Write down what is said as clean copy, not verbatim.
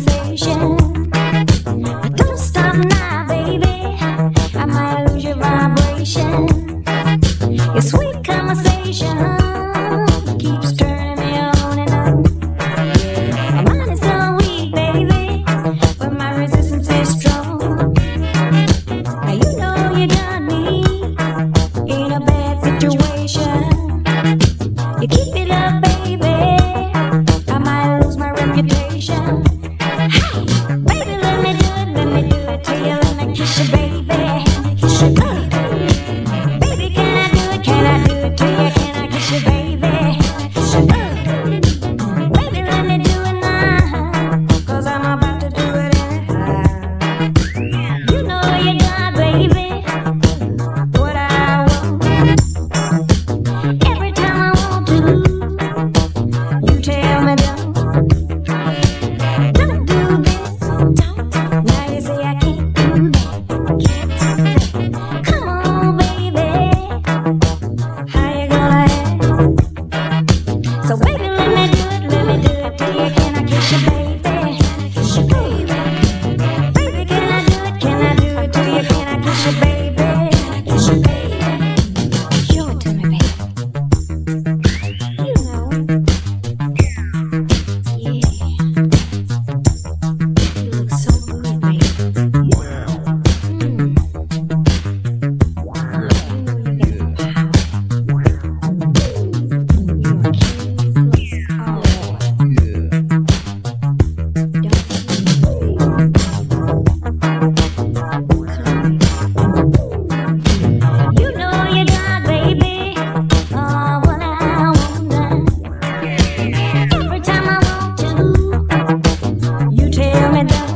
sensation. Don't stop now, baby. I might lose your vibration. Your sweet conversation keeps turning me on and on. My mind is so weak, baby, but my resistance is strong. Now you know you got me in a bad situation. You keep it up, baby, I might lose my reputation. Hey, baby, let me do it to you, let me kiss you, baby. Kiss you, baby, can I do it to you, can I kiss you, baby? Kiss you, baby, let me do it now, 'cause I'm about to do it anyhow. You know you got, baby, what I want. Every time I want to, you tell me don't do this, now you say I can't do that. Come on, baby, how you gonna act? So baby, let me do it to you, can I kiss you, baby? Kiss you, baby. Baby, can I do it to you, can I kiss you, baby? Kiss you, baby. Show it to me, baby. You know. Yeah. You look so good, baby. You know you got, baby, what I want done. Every time I want to, you tell me don't.